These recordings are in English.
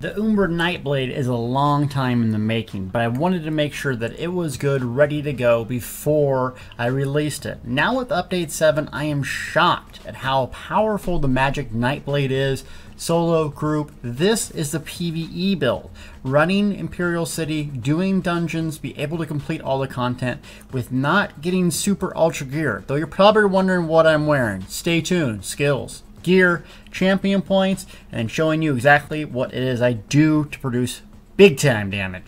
The Umbra Nightblade is a long time in the making, but I wanted to make sure that it was good, ready to go before I released it. Now with Update 7, I am shocked at how powerful the Magicka Nightblade is. Solo, group, this is the PvE build. Running Imperial City, doing dungeons, be able to complete all the content with not getting super ultra gear. Though you're probably wondering what I'm wearing. Stay tuned. Skills, gear, champion points, and showing you exactly what it is I do to produce big time damage.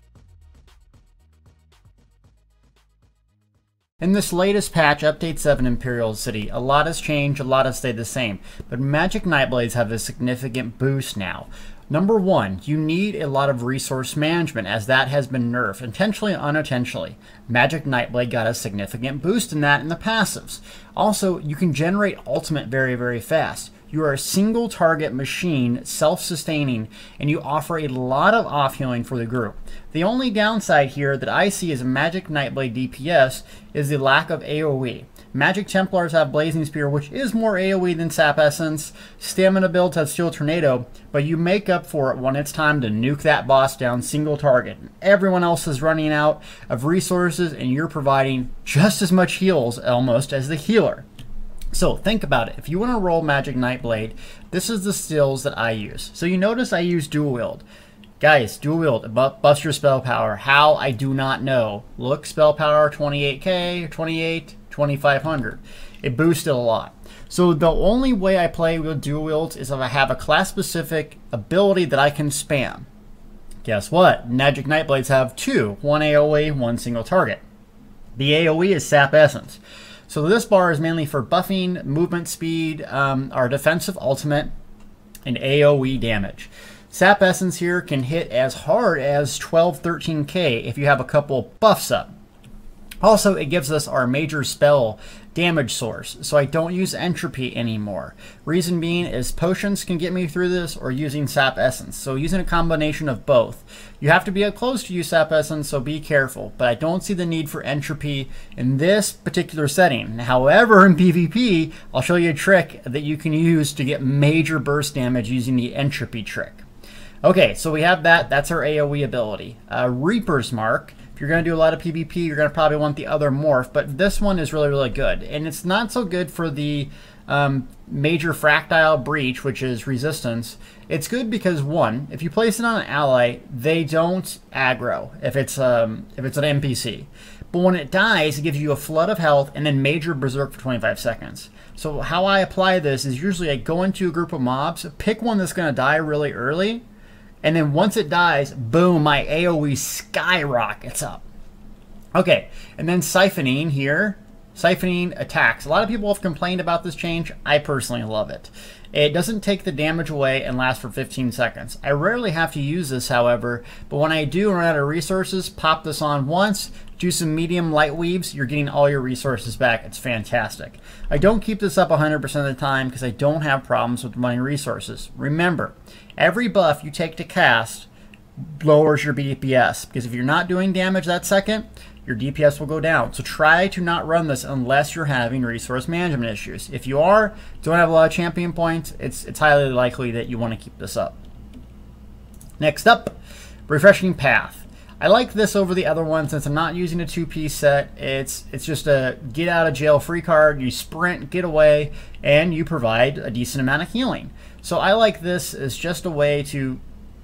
In this latest patch, Update 7 Imperial City, a lot has changed, a lot has stayed the same, but Magicka Nightblades have a significant boost now. Number one, you need a lot of resource management, as that has been nerfed, intentionally and unintentionally. Magicka Nightblade got a significant boost in that in the passives. Also, you can generate ultimate very, very fast. You are a single target machine, self-sustaining, and you offer a lot of off-healing for the group. The only downside here that I see as a Magicka Nightblade DPS is the lack of AoE. Magic Templars have Blazing Spear, which is more AoE than Sap Essence. Stamina builds have Steel Tornado, but you make up for it when it's time to nuke that boss down single target. Everyone else is running out of resources, and you're providing just as much heals almost as the healer. So think about it. If you want to roll Magicka Nightblade, this is the skills that I use. So you notice I use dual wield. Guys, dual wield, buffs your spell power. How? I do not know. Look, spell power 28k, 28, 2500. It boosted a lot. So the only way I play with dual wields is if I have a class specific ability that I can spam. Guess what? Magicka Nightblades have two, one AoE, one single target. The AoE is Sap Essence. So this bar is mainly for buffing, movement speed, our defensive ultimate, and AoE damage. Sap Essence here can hit as hard as 12-13k if you have a couple buffs up. Also, it gives us our major spell damage source, so I don't use entropy anymore. Reason being is potions can get me through this, or using Sap Essence. So using a combination of both. You have to be up close to use Sap Essence, so be careful. But I don't see the need for entropy in this particular setting. However, in PvP, I'll show you a trick that you can use to get major burst damage using the entropy trick. Okay, so we have that. That's our AoE ability. Reaper's Mark. If you're going to do a lot of PvP, you're going to probably want the other morph, but this one is really, really good. And it's not so good for the major fractile breach, which is resistance. It's good because, one, if you place it on an ally, they don't aggro if it's an NPC. But when it dies, it gives you a flood of health and then major berserk for 25 seconds. So how I apply this is usually I go into a group of mobs, pick one that's going to die really early, and then once it dies, boom, my AoE skyrockets up. Okay, and then siphoning here. Siphoning attacks. A lot of people have complained about this change. I personally love it. It doesn't take the damage away and lasts for 15 seconds. I rarely have to use this, however, but when I do run out of resources, pop this on once, do some medium light weaves, you're getting all your resources back. It's fantastic. I don't keep this up 100% of the time because I don't have problems with running resources. Remember, every buff you take to cast lowers your DPS, because if you're not doing damage that second, your DPS will go down. So try to not run this unless you're having resource management issues. If you are, don't have a lot of champion points, it's highly likely that you want to keep this up. Next up, Refreshing Path. I like this over the other one since I'm not using a two-piece set. It's just a get out of jail free card. You sprint, get away, and you provide a decent amount of healing. So I like this as just a way to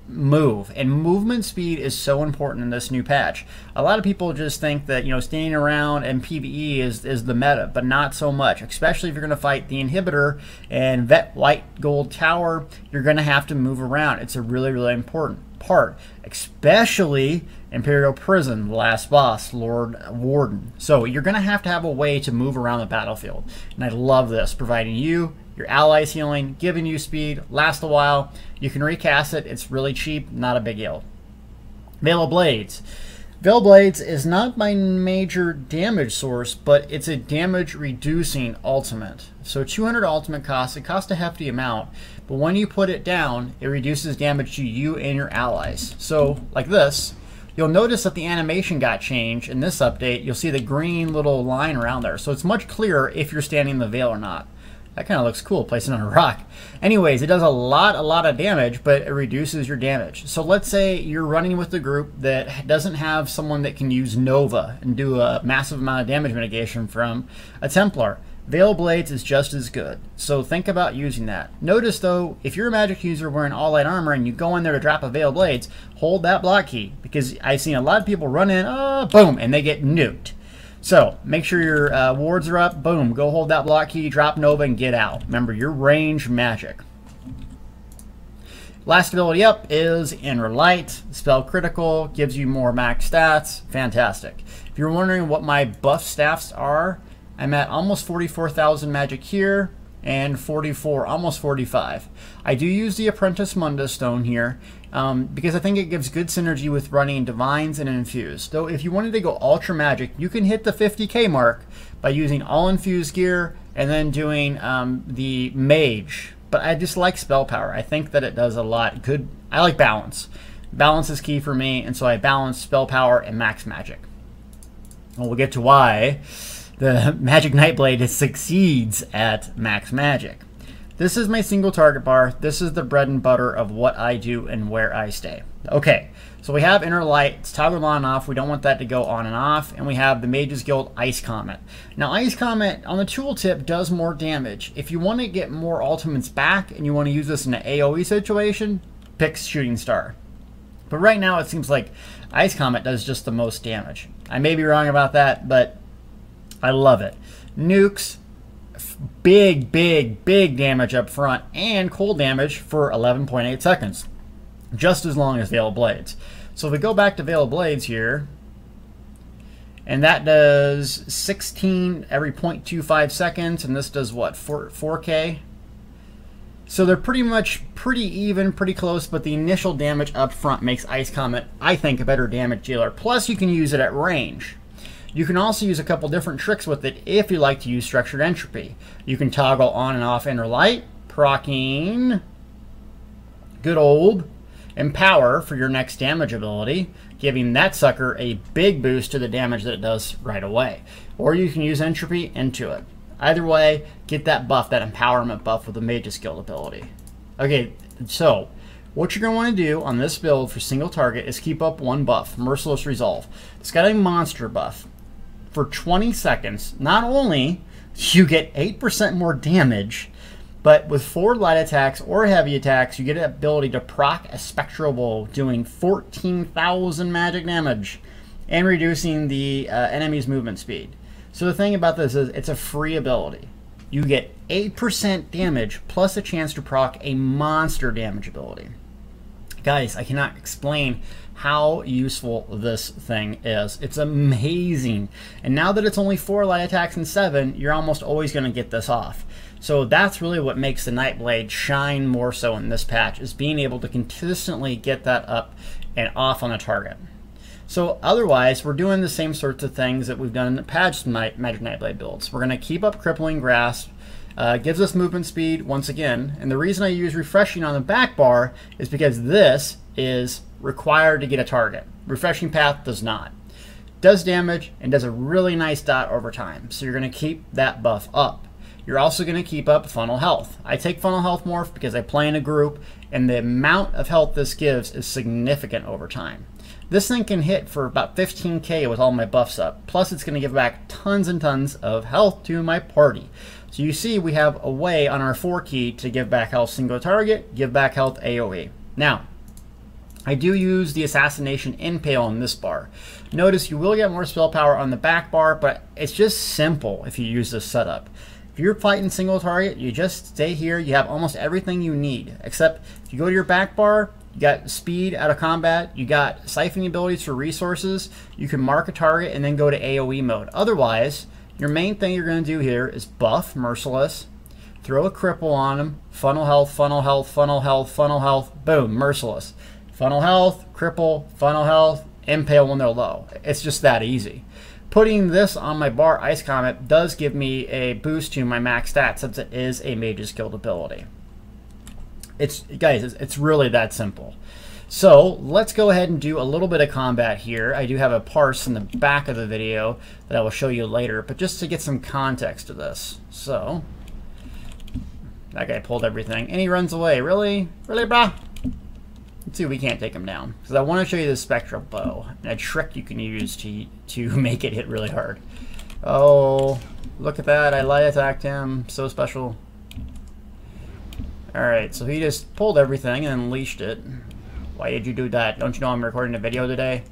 move, and movement speed is so important in this new patch. A lot of people just think that, you know, standing around and PvE is the meta, but not so much, especially if you're going to fight the inhibitor and Vet White Gold Tower. You're going to have to move around. It's a really, really important part, especially Imperial Prison, the last boss, Lord Warden. So you're going to have a way to move around the battlefield, and I love this, providing you your allies healing, giving you speed, lasts a while. You can recast it. It's really cheap, not a big deal. Veil of Blades. Veil Blades is not my major damage source, but it's a damage reducing ultimate. So 200 ultimate cost. It costs a hefty amount, but when you put it down, it reduces damage to you and your allies. So like this, you'll notice that the animation got changed in this update. You'll see the green little line around there. So it's much clearer if you're standing in the veil or not. That kind of looks cool, placing on a rock. Anyways, it does a lot of damage, but it reduces your damage. So let's say you're running with a group that doesn't have someone that can use Nova and do a massive amount of damage mitigation from a Templar. Veil Blades is just as good, so think about using that. Notice though, if you're a magic user wearing all light armor and you go in there to drop a Veil Blades, hold that block key, because I've seen a lot of people run in, boom, and they get nuked. So make sure your wards are up, boom, go hold that block key, drop Nova, and get out. Remember, you're range magic. Last ability up is Inner Light. Spell critical, gives you more max stats, fantastic. If you're wondering what my buff stats are, I'm at almost 44,000 magic here, and 44, almost 45. I do use the Apprentice Munda Stone here, because I think it gives good synergy with running Divines and Infused. Though if you wanted to go Ultra Magic, you can hit the 50k mark by using all Infused gear and then doing the Mage. But I just like Spell Power. I think that it does a lot good. I like balance. Balance is key for me, and so I balance Spell Power and Max Magic. Well, we'll get to why the Magic Nightblade succeeds at Max Magic. This is my single target bar. This is the bread and butter of what I do and where I stay. Okay, so we have Inner Light. It's toggled on and off. We don't want that to go on and off. And we have the Mage's Guild Ice Comet. Now, Ice Comet on the tooltip does more damage. If you want to get more ultimates back and you want to use this in an AoE situation, pick Shooting Star. But right now, it seems like Ice Comet does just the most damage. I may be wrong about that, but I love it. Nukes, big damage up front, and cold damage for 11.8 seconds. Just as long as Veil Blades. So if we go back to Veil Blades here, and that does 16 every 0.25 seconds, and this does what, 4K? So they're pretty even, pretty close, but the initial damage up front makes Ice Comet, I think, a better damage dealer. Plus, you can use it at range. You can also use a couple different tricks with it if you like to use Structured Entropy. You can toggle on and off Inner Light, proccing good old Empower for your next damage ability, giving that sucker a big boost to the damage that it does right away. Or you can use Entropy into it. Either way, get that buff, that empowerment buff with the Mage's Guild ability. Okay, so what you're going to want to do on this build for single target is keep up one buff, Merciless Resolve. It's got a monster buff. For 20 seconds, not only do you get 8% more damage, but with forward light attacks or heavy attacks, you get the ability to proc a Spectral Bowl, doing 14,000 magic damage and reducing the enemy's movement speed. So the thing about this is it's a free ability. You get 8% damage plus a chance to proc a monster damage ability. Guys, I cannot explain how useful this thing is. It's amazing. And now that it's only 4 light attacks and 7, you're almost always going to get this off. So that's really what makes the Nightblade shine more so in this patch, is being able to consistently get that up and off on a target. So otherwise, we're doing the same sorts of things that we've done in the past Magic Nightblade builds. We're going to keep up Crippling Grasp. Gives us movement speed once again. And the reason I use Refreshing on the back bar is because this is required to get a target. Refreshing Path does not. Does damage and does a really nice dot over time. So you're going to keep that buff up. You're also going to keep up Funnel Health. I take Funnel Health Morph because I play in a group, and the amount of health this gives is significant over time. This thing can hit for about 15k with all my buffs up. Plus it's going to give back tons and tons of health to my party. So you see we have a way on our 4 key to give back health single target, give back health AoE. Now, I do use the Assassination Impale in this bar. Notice you will get more spell power on the back bar, but it's just simple if you use this setup. If you're fighting single target, you just stay here. You have almost everything you need, except if you go to your back bar, you got speed out of combat, you got siphoning abilities for resources, you can mark a target and then go to AoE mode. Otherwise, your main thing you're going to do here is buff Merciless, throw a cripple on them, funnel health, funnel health, funnel health, funnel health, boom, Merciless. Funnel health, cripple, funnel health, impale when they're low. It's just that easy. Putting this on my bar, Ice Comet, does give me a boost to my max stats since it is a Mage's Guild ability. Guys, it's really that simple. So let's go ahead and do a little bit of combat here. I do have a parse in the back of the video that I will show you later, but just to get some context to this. So That guy pulled everything, and he runs away. Really? Really, brah? Let's see if we can't take him down. Because I want to show you the spectral bow, and a trick you can use to make it hit really hard. Oh, look at that. I light attacked him. So special. Alright, so he just pulled everything and unleashed it. Why did you do that? Don't you know I'm recording a video today?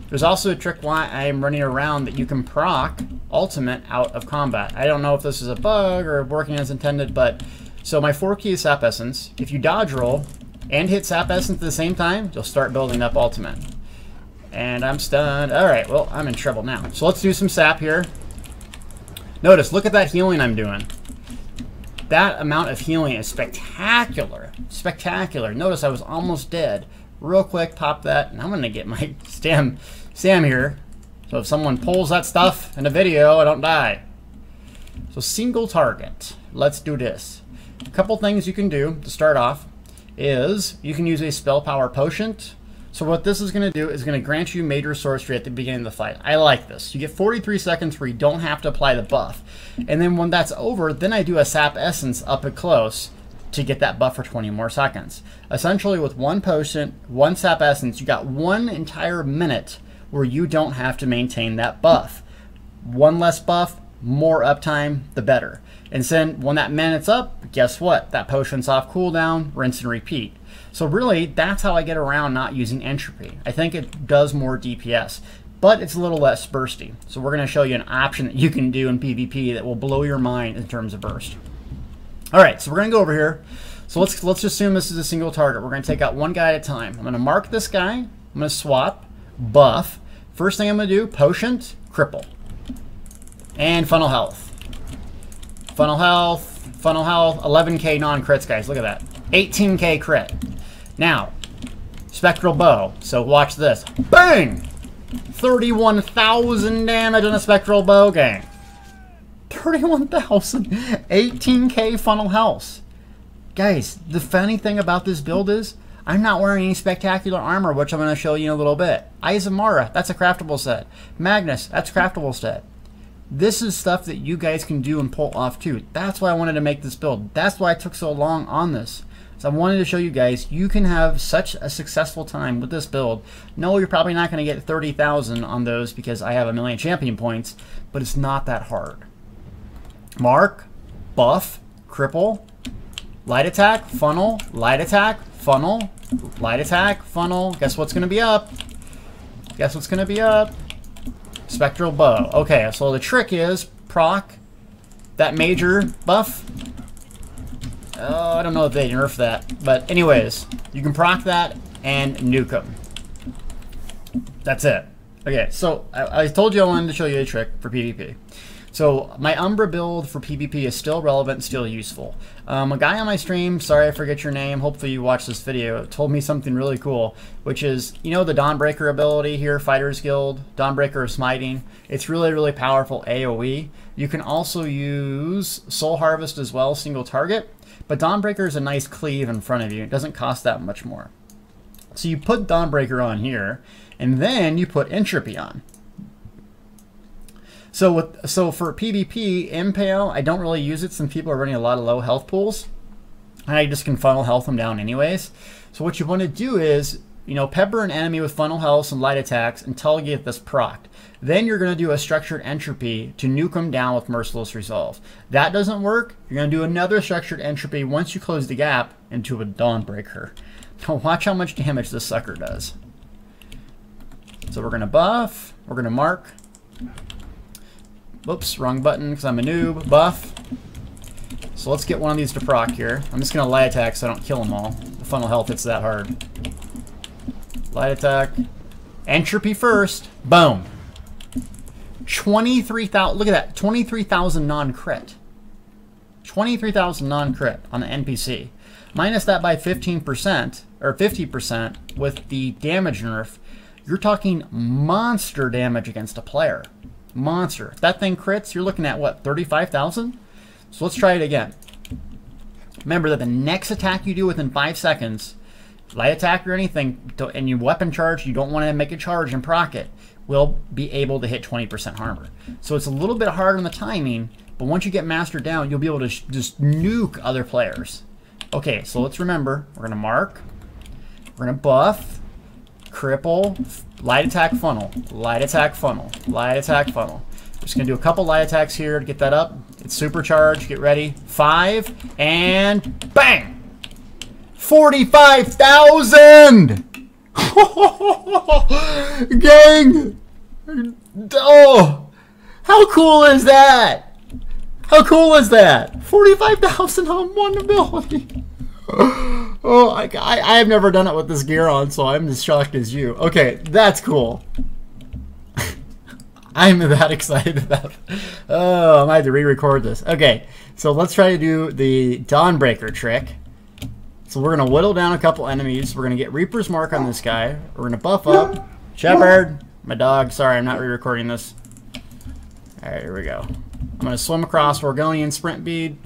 There's also a trick why I'm running around that you can proc ultimate out of combat. I don't know if this is a bug or working as intended, but so my 4 key is Sap Essence. If you dodge roll and hit Sap Essence at the same time, you'll start building up ultimate. And I'm stunned. Alright, well, I'm in trouble now. So let's do some sap here. Notice, look at that healing I'm doing. That amount of healing is spectacular. Spectacular. Notice I was almost dead. Real quick, pop that, and I'm going to get my Sam here. So if someone pulls that stuff in a video, I don't die. So single target. Let's do this. A couple things you can do to start off is you can use a spell power potion. So what this is going to do is going to grant you major sorcery at the beginning of the fight. I like this. You get 43 seconds where you don't have to apply the buff. And then when that's over, then I do a Sap Essence up and close to get that buff for 20 more seconds. Essentially with one potion, one Sap Essence, you got 1 entire minute where you don't have to maintain that buff. One less buff, more uptime, the better. And then when that minute's up, guess what? That potion's off cooldown, rinse and repeat. So really, that's how I get around not using entropy. I think it does more DPS, but it's a little less bursty. So we're going to show you an option that you can do in PvP that will blow your mind in terms of burst. All right, so we're going to go over here. So let's assume this is a single target. We're going to take out one guy at a time. I'm going to mark this guy. I'm going to swap, buff. First thing I'm going to do, potion, cripple, and funnel health. Funnel health, 11k non-crits, guys. Look at that. 18k crit. Now, spectral bow. So watch this. Bang! 31,000 damage on a spectral bow, gang. 31,000. 18k funnel health. Guys, the funny thing about this build is I'm not wearing any spectacular armor, which I'm going to show you in a little bit. Izamara, that's a craftable set. Magnus, that's a craftable set. This is stuff that you guys can do and pull off too. That's why I wanted to make this build. That's why I took so long on this. So I wanted to show you guys you can have such a successful time with this build. No, you're probably not going to get 30,000 on those because I have 1,000,000 champion points, but it's not that hard. Mark, buff, cripple, light attack, funnel, light attack, funnel, light attack, funnel. Guess what's going to be up? Guess what's going to be up? Spectral bow. Okay, so the trick is proc that major buff. I don't know if they nerfed that, but anyways, you can proc that and nuke them. That's it. Okay, so I told you I wanted to show you a trick for PvP. So my Umbra build for PvP is still relevant and still useful. A guy on my stream, sorry I forget your name, hopefully you watched this video, told me something really cool, which is, you know the Dawnbreaker ability here, Fighters Guild, Dawnbreaker of Smiting. It's really, really powerful AoE. You can also use Soul Harvest as well, single target, but Dawnbreaker is a nice cleave in front of you. It doesn't cost that much more. So you put Dawnbreaker on here, and then you put Entropy on. So for PvP, Impale, I don't really use it since people are running a lot of low health pools. And I just can funnel health them down anyways. So what you want to do is, you know, pepper an enemy with funnel health and light attacks until you get this procced. Then you're going to do a structured entropy to nuke them down with Merciless Resolve. That doesn't work. You're going to do another structured entropy once you close the gap into a Dawnbreaker. Now watch how much damage this sucker does. So we're going to buff. We're going to mark. Whoops, wrong button because I'm a noob. Buff. So let's get one of these to proc here. I'm just going to light attack so I don't kill them all. The funnel health hits that hard. Light attack. Entropy first. Boom. 23,000. Look at that. 23,000 non-crit. 23,000 non-crit on the NPC. Minus that by 15% or 50% with the damage nerf. You're talking monster damage against a player. Monster. If that thing crits, you're looking at what, 35,000? So let's try it again. Remember that the next attack you do within 5 seconds, light attack or anything, and you weapon charge, you don't want to make a charge and proc it, will be able to hit 20% armor. So it's a little bit hard on the timing, but once you get mastered down, you'll be able to just nuke other players. Okay, so let's remember, we're gonna mark, we're gonna buff, cripple, light attack funnel, light attack funnel, light attack funnel. Just gonna do a couple light attacks here to get that up. It's supercharged, get ready. 5, and bang! 45,000! Gang! Oh! How cool is that? How cool is that? 45,000 on one ability. Oh, I have never done it with this gear on, so I'm as shocked as you. Okay, that's cool. I'm that excited about it. Oh, I might have to re-record this. Okay, so let's try to do the Dawnbreaker trick. So we're going to whittle down a couple enemies. We're going to get Reaper's Mark on this guy. We're going to buff up. Shepherd, my dog. Sorry, I'm not re-recording this. All right, here we go. I'm going to swim across Oregonian Sprint Bead.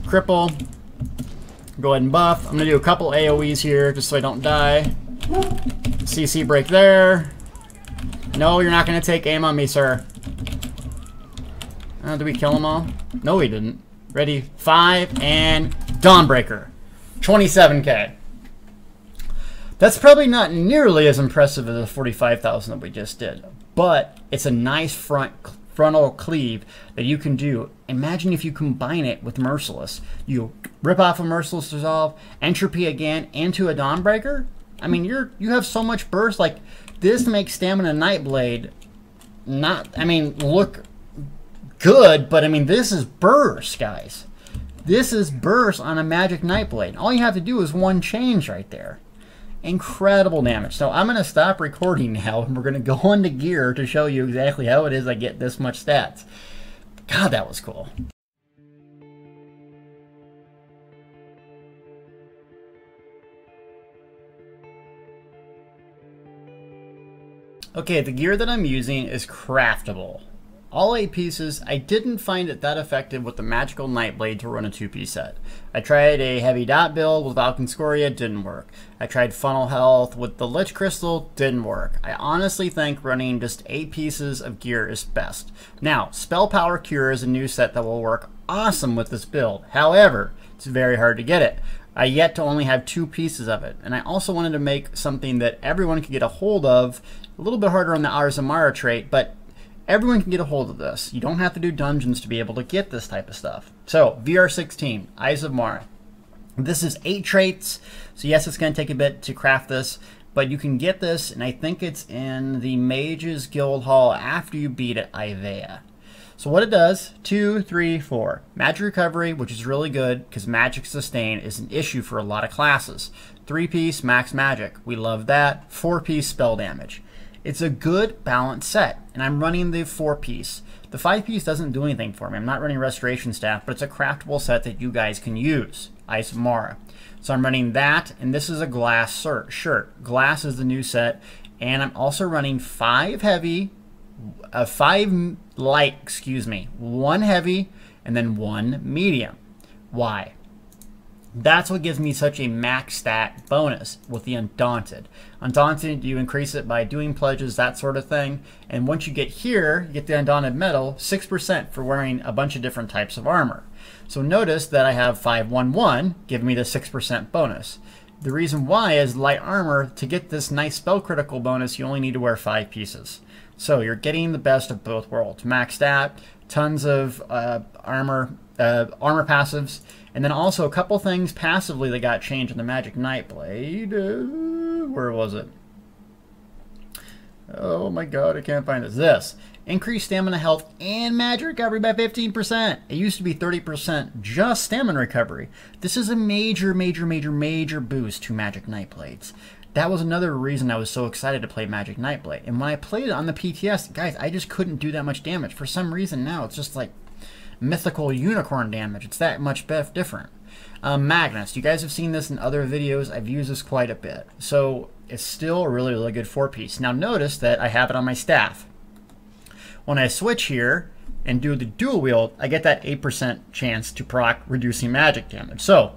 Cripple. Go ahead and buff. I'm going to do a couple AoEs here just so I don't die. CC break there. No, you're not going to take aim on me, sir. Did we kill them all? No, we didn't. Ready? 5, and Dawnbreaker. 27k. That's probably not nearly as impressive as the 45,000 that we just did, but it's a nice frontal cleave that you can do. Imagine if you combine it with Merciless. You rip off a Merciless Resolve, Entropy again into a Dawnbreaker. I mean, you have so much burst. Like, this makes Stamina Nightblade look good, but I mean, this is burst, guys. This is burst on a Magic Nightblade. All you have to do is one change right there. Incredible damage. So I'm going to stop recording now, and we're going to go into gear to show you exactly how it is I get this much stats. God, that was cool. Okay, the gear that I'm using is craftable. All 8 pieces. I didn't find it that effective with the Magical Nightblade to run a 2-piece set. I tried a heavy dot build with Valkynscoria, didn't work. I tried funnel health with the Lich Crystal, didn't work. I honestly think running just 8 pieces of gear is best. Now, Spell Power Cure is a new set that will work awesome with this build. However, it's very hard to get it. I yet to only have 2 pieces of it, and I also wanted to make something that everyone could get a hold of. A little bit harder on the Arzamara trait, but everyone can get a hold of this. You don't have to do dungeons to be able to get this type of stuff. So, VR16, Eyes of Mara. This is 8 traits, so yes, it's going to take a bit to craft this, but you can get this, and I think it's in the Mages Guild Hall after you beat it, Ivea. So what it does, 2, 3, 4. Magic Recovery, which is really good, because Magic Sustain is an issue for a lot of classes. 3-piece Max Magic, we love that. 4-piece Spell Damage. It's a good balanced set, and I'm running the 4-piece. The 5-piece doesn't do anything for me. I'm not running Restoration Staff, but it's a craftable set that you guys can use. Eyes of Mara. So I'm running that, and this is a glass shirt. Glass is the new set, and I'm also running 5 heavy, 5 light, 1 heavy, and then 1 medium. Why? That's what gives me such a max stat bonus with the Undaunted. Undaunted, you increase it by doing pledges, that sort of thing. And once you get here, you get the Undaunted Medal, 6% for wearing a bunch of different types of armor. So notice that I have 511, giving me the 6% bonus. The reason why is light armor, to get this nice spell critical bonus, you only need to wear 5 pieces. So you're getting the best of both worlds. Max stat, tons of armor passives, and then also a couple things passively that got changed in the Magic Nightblade. Where was it? Oh my god, I can't find it. This. Increase stamina health and magic recovery by 15%. It used to be 30% just stamina recovery. This is a major boost to Magic Nightblades. That was another reason I was so excited to play Magic Nightblade. And when I played it on the PTS, guys, I just couldn't do that much damage. For some reason now, it's just like mythical unicorn damage. It's that much different. Magnus, you guys have seen this in other videos. I've used this quite a bit. So it's still a really good 4-piece. Now notice that I have it on my staff. When I switch here and do the dual wield, I get that 8% chance to proc reducing magic damage. So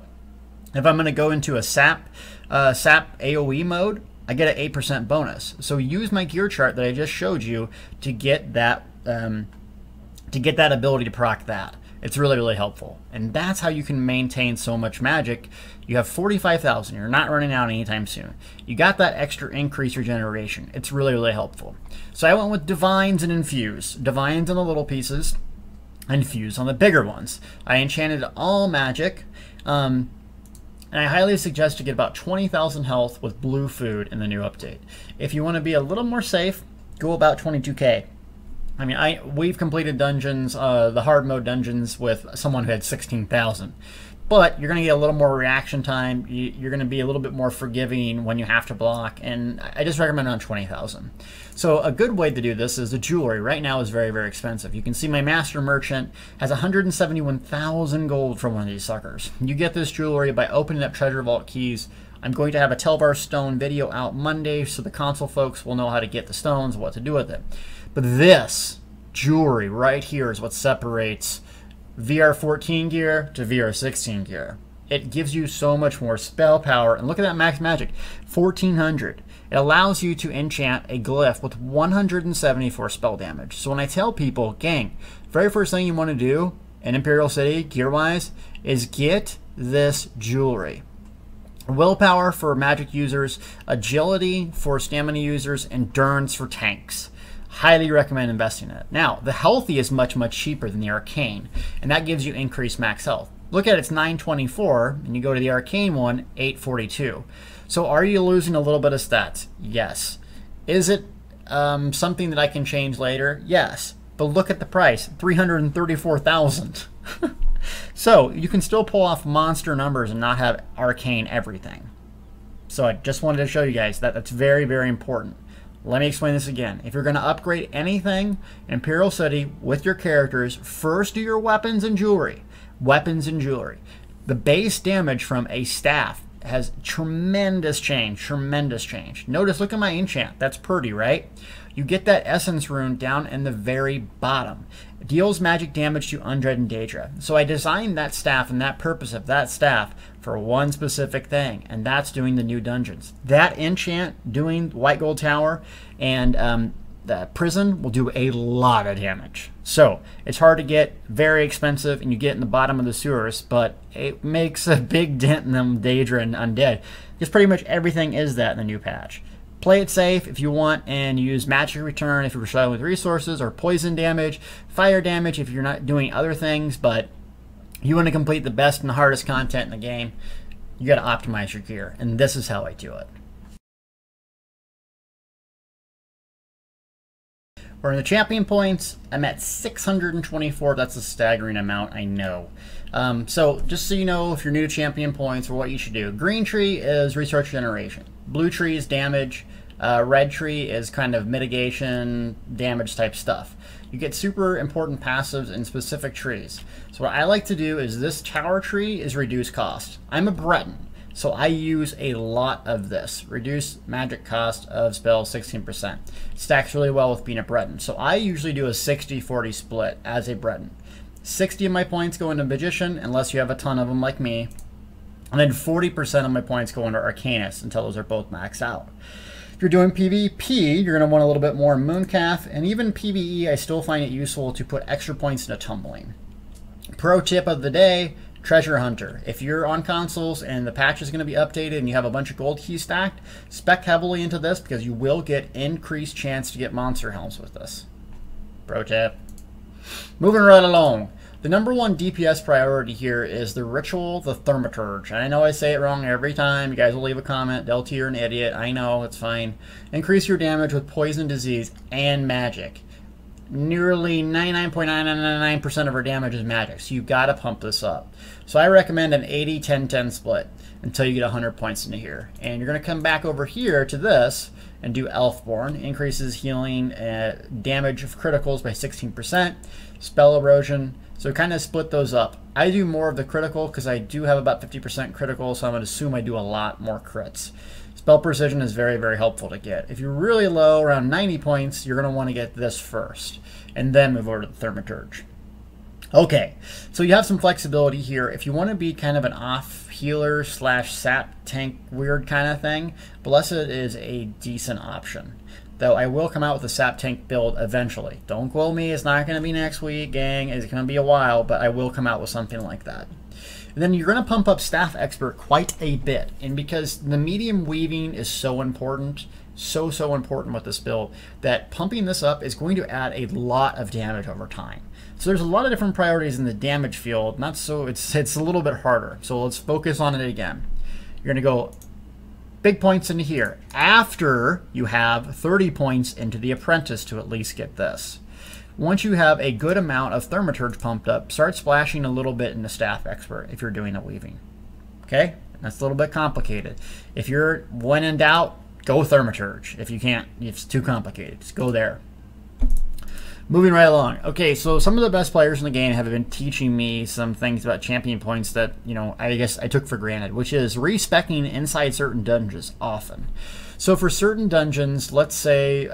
if I'm going to go into a SAP AoE mode, I get an 8% bonus. So use my gear chart that I just showed you to get that to get that ability to proc that. It's really, really helpful. And that's how you can maintain so much magic. You have 45,000. You're not running out anytime soon. You got that extra increased regeneration. It's really, really helpful. So I went with Divines and Infuse. Divines on the little pieces, Infuse on the bigger ones. I enchanted all magic. And I highly suggest to get about 20,000 health with blue food in the new update. If you want to be a little more safe, go about 22k. I mean, we've completed dungeons, the hard mode dungeons, with someone who had 16,000. But you're going to get a little more reaction time. You're going to be a little bit more forgiving when you have to block. And I just recommend on 20,000. So a good way to do this is the jewelry. Right now is very, very expensive. You can see my master merchant has 171,000 gold for one of these suckers. You get this jewelry by opening up treasure vault keys. I'm going to have a Telvar stone video out Monday so the console folks will know how to get the stones, what to do with it. But this jewelry right here is what separates VR14 gear to VR16 gear. It gives you so much more spell power. And look at that max magic, 1400. It allows you to enchant a glyph with 174 spell damage. So when I tell people, gang, very first thing you want to do in Imperial City, gear-wise, is get this jewelry. Willpower for magic users, agility for stamina users, endurance for tanks. Highly recommend investing in it. Now, the healthy is much, much cheaper than the arcane, and that gives you increased max health. Look at it's 924, and you go to the arcane one, 842. So are you losing a little bit of stats? Yes. Is it something that I can change later? Yes. But look at the price, 334,000. So you can still pull off monster numbers and not have arcane everything. So I just wanted to show you guys that that's very, very important. Let me explain this again. If you're going to upgrade anything in Imperial City with your characters, first do your weapons and jewelry. Weapons and jewelry. The base damage from a staff has tremendous change, tremendous change. Notice, look at my enchant. That's pretty, right? You get that essence rune down in the very bottom. It deals magic damage to Undead and Daedra. So I designed that staff and that purpose of that staff for one specific thing, and that's doing the new dungeons. That enchant doing White Gold Tower and the prison will do a lot of damage. So it's hard to get, very expensive, and you get in the bottom of the sewers, but it makes a big dent in them Daedra and Undead. Because pretty much everything is that in the new patch. Play it safe if you want and use magic return if you're struggling with resources, or poison damage, fire damage if you're not doing other things, but you want to complete the best and the hardest content in the game, you got to optimize your gear, and this is how I do it. We're in the champion points. I'm at 624. That's a staggering amount, I know. So just so you know, if you're new to champion points, or what you should do. Green tree is resource generation. Blue tree is damage. Red tree is kind of mitigation, damage type stuff. You get super important passives in specific trees. So what I like to do is this tower tree is reduce cost. I'm a Breton, so I use a lot of this. Reduce magic cost of spells 16%. Stacks really well with being a Breton. So I usually do a 60-40 split as a Breton. 60 of my points go into Magician, unless you have a ton of them like me. And then 40% of my points go into Arcanist until those are both maxed out. If you're doing PvP, you're going to want a little bit more Mooncalf, and even PvE, I still find it useful to put extra points into Tumbling. Pro tip of the day, Treasure Hunter. If you're on consoles and the patch is going to be updated and you have a bunch of gold keys stacked, spec heavily into this because you will get increased chance to get monster helms with this. Pro tip. Moving right along. The #1 DPS priority here is the Ritual, the Thaumaturge. I know I say it wrong every time. You guys will leave a comment. Delty, you're an idiot. I know, it's fine. Increase your damage with poison, disease, and magic. Nearly 99.999% of our damage is magic, so you've got to pump this up. So I recommend an 80-10-10 split until you get 100 points into here. And you're going to come back over here to this and do Elfborn. Increases healing, damage of criticals by 16%, spell erosion. So kind of split those up. I do more of the critical because I do have about 50% critical, so I'm going to assume I do a lot more crits. Spell precision is very, very helpful to get. If you're really low, around 90 points, you're going to want to get this first, and then move over to the Thaumaturge. Okay, so you have some flexibility here. If you want to be kind of an off healer / sap tank weird kind of thing, Blessed is a decent option. though I will come out with a sap tank build eventually. Don't quote me, it's not going to be next week, gang. It's going to be a while, but I will come out with something like that. And then you're going to pump up staff expert quite a bit. And because the medium weaving is so important, so important with this build, that pumping this up is going to add a lot of damage over time. So there's a lot of different priorities in the damage field. Not so it's a little bit harder. So let's focus on it again. You're going to go big points into here after you have 30 points into the apprentice to at least get this. Once you have a good amount of thaumaturge pumped up, start splashing a little bit in the staff expert if you're doing the weaving. Okay, that's a little bit complicated. If you're when in doubt, go thaumaturge. If you can't, if it's too complicated, just go there. Moving right along. Okay, so some of the best players in the game have been teaching me some things about champion points that, you know, I guess I took for granted, which is respecking inside certain dungeons often. So for certain dungeons, let's say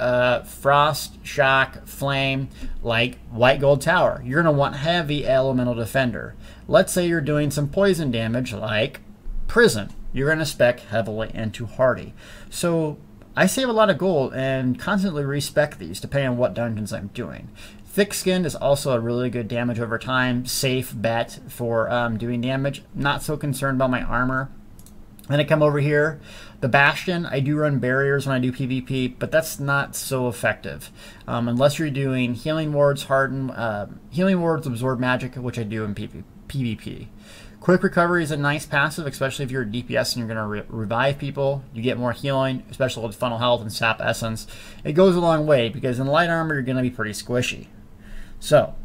Frost, Shock, Flame, like White Gold Tower, you're going to want heavy Elemental Defender. Let's say you're doing some poison damage like Prison. You're going to spec heavily into Hardy. So I save a lot of gold and constantly respec these depending on what dungeons I'm doing. Thick Skin is also a really good damage over time, safe bet for doing damage. Not so concerned about my armor. Then I come over here. The Bastion, I do run barriers when I do PvP, but that's not so effective. Unless you're doing Healing Wards, Healing Wards, Absorb Magic, which I do in PvP. Quick Recovery is a nice passive, especially if you're a DPS and you're going to revive people. You get more healing, especially with Funnel Health and Sap Essence. It goes a long way because in light armor, you're going to be pretty squishy. So,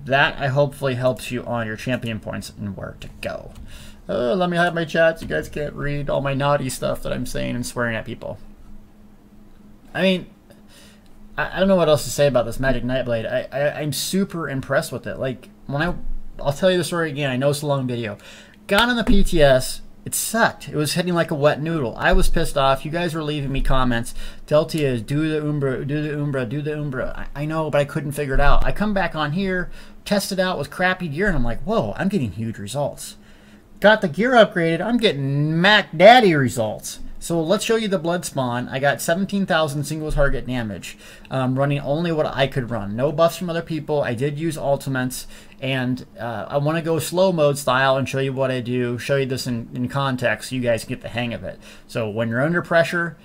that I hopefully helps you on your champion points and where to go. Let me hide my chat so you guys can't read all my naughty stuff that I'm saying and swearing at people. I mean, I don't know what else to say about this Magic Nightblade. I'm super impressed with it. Like, when I'll tell you the story again. I know it's a long video. Got on the PTS. It sucked. It was hitting like a wet noodle. I was pissed off. You guys were leaving me comments. Deltias, do the Umbra, do the Umbra, do the Umbra. I know, but I couldn't figure it out. I come back on here, test it out with crappy gear, and I'm like, whoa, I'm getting huge results. Got the gear upgraded. I'm getting Mac Daddy results. So let's show you the blood spawn. I got 17,000 single target damage, running only what I could run. No buffs from other people. I did use ultimates, and I want to go slow mode style and show you what I do, show you this in context so you guys get the hang of it. So when you're under pressure,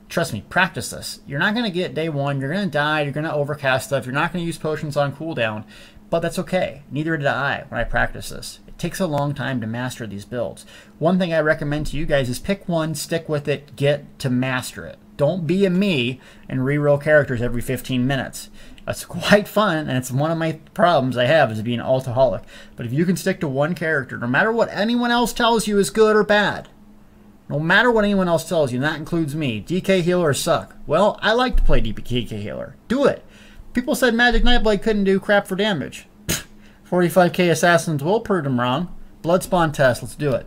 trust me, practice this. You're not going to get day one. You're going to die. You're going to overcast stuff. You're not going to use potions on cooldown, but that's okay. Neither did I when I practice this. Takes a long time to master these builds. One thing I recommend to you guys is pick one, stick with it, get to master it. Don't be a me and reroll characters every 15 minutes. That's quite fun, and it's one of my problems I have is being an altaholic. But if you can stick to one character, no matter what anyone else tells you is good or bad, no matter what anyone else tells you, and that includes me, DK healers suck. Well, I like to play DK healer. Do it. People said Magic Nightblade couldn't do crap for damage. 45k assassins will prove them wrong. Blood spawn test, let's do it.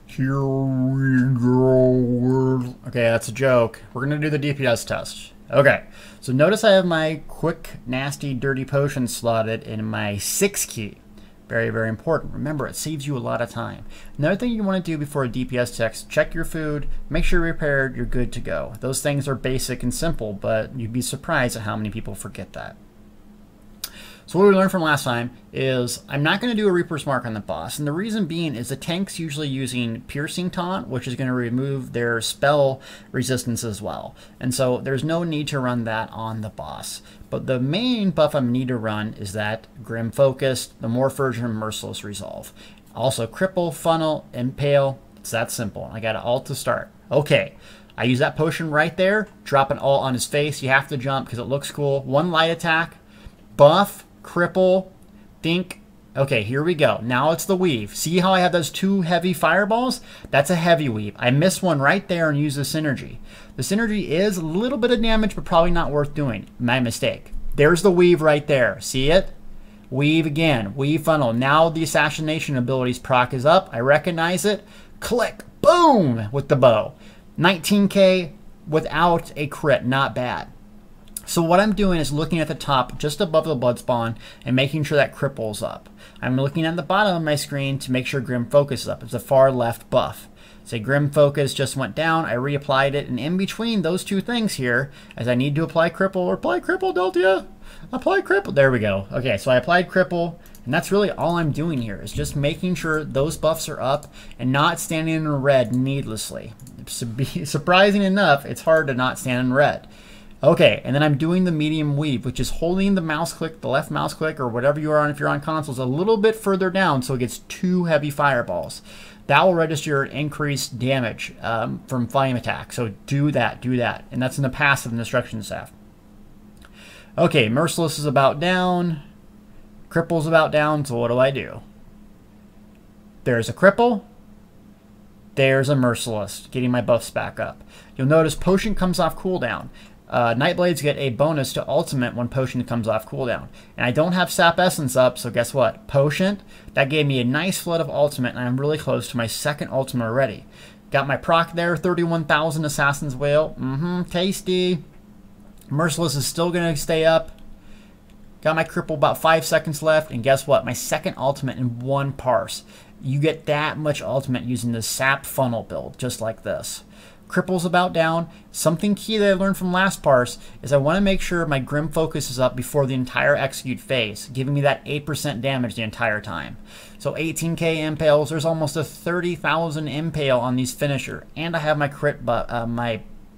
Here we go. Okay, that's a joke. We're gonna do the DPS test. Okay, so notice I have my quick, nasty, dirty potion slotted in my 6 key. Very, very important. Remember, it saves you a lot of time. Another thing you want to do before a DPS test, check your food, make sure you're repaired, you're good to go. Those things are basic and simple, but you'd be surprised at how many people forget that. So what we learned from last time is I'm not going to do a Reaper's Mark on the boss, and the reason being is the tank's usually using Piercing Taunt, which is going to remove their spell resistance as well. And so there's no need to run that on the boss. But the main buff I need to run is that Grim Focused, the Morph and Merciless Resolve. Also Cripple, Funnel, Impale. It's that simple. I got an alt to start. Okay, I use that potion right there, drop an alt on his face. You have to jump because it looks cool. One light attack, buff, cripple, think. Okay, here we go. Now it's the weave. See how I have those 2 heavy fireballs? That's a heavy weave. I missed one right there and used the synergy. The synergy is a little bit of damage, but probably not worth doing. My mistake. There's the weave right there. See it? Weave again. Weave funnel. Now the assassination abilities proc is up. I recognize it. Click. Boom! With the bow. 19k without a crit. Not bad. So what I'm doing is looking at the top just above the blood spawn and making sure that cripple's up. I'm looking at the bottom of my screen to make sure Grim Focus is up. It's a far left buff. Say Grim Focus just went down, I reapplied it, and in between those two things here, as I need to apply cripple, or apply cripple, Deltia, apply cripple, there we go. Okay, so I applied cripple, and that's really all I'm doing here, is just making sure those buffs are up and not standing in red needlessly. Surprising enough, it's hard to not stand in red. Okay, and then I'm doing the medium weave, which is holding the mouse click, the left mouse click, or whatever you are on if you're on consoles, a little bit further down so it gets 2 heavy fireballs. That will register increased damage from flame attack. So do that, and that's in the passive instruction staff. Okay, Merciless is about down. Cripple's about down, so what do? There's a cripple. There's a Merciless, getting my buffs back up. You'll notice Potion comes off cooldown. Nightblades get a bonus to ultimate when Potion comes off cooldown. And I don't have Sap Essence up, so guess what? Potion, that gave me a nice flood of ultimate, and I'm really close to my second ultimate already. Got my proc there, 31,000 Assassin's Wail. Tasty. Merciless is still going to stay up. Got my cripple, about 5 seconds left, and guess what? My second ultimate in 1 parse. You get that much ultimate using the Sap funnel build, just like this. Cripple's about down. Something key that I learned from last parse is I want to make sure my Grim Focus is up before the entire execute phase, giving me that 8% damage the entire time. So 18k impales, there's almost a 30,000 impale on these finisher, and I have my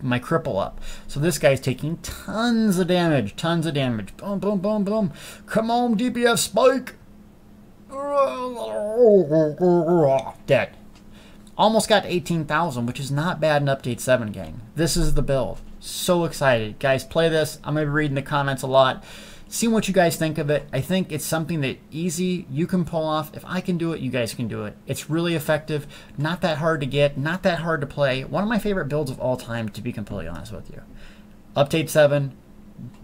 my cripple up. So this guy's taking tons of damage, Boom, boom, boom, boom. Come on, DPS spike. Dead. Almost got 18,000, which is not bad in Update 7, gang. This is the build. So excited. Guys, play this. I'm going to be reading the comments a lot. See what you guys think of it. I think it's something that easy, you can pull off. If I can do it, you guys can do it. It's really effective. Not that hard to get. Not that hard to play. One of my favorite builds of all time, to be completely honest with you. Update 7.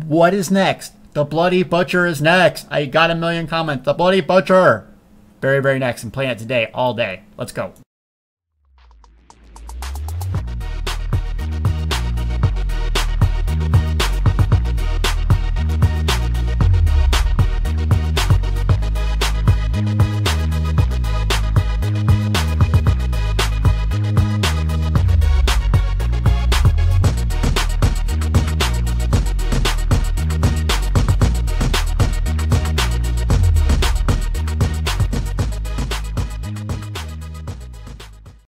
What is next? The Bloody Butcher is next. I got a million comments. The Bloody Butcher. Very, very next. I'm playing it today, all day. Let's go.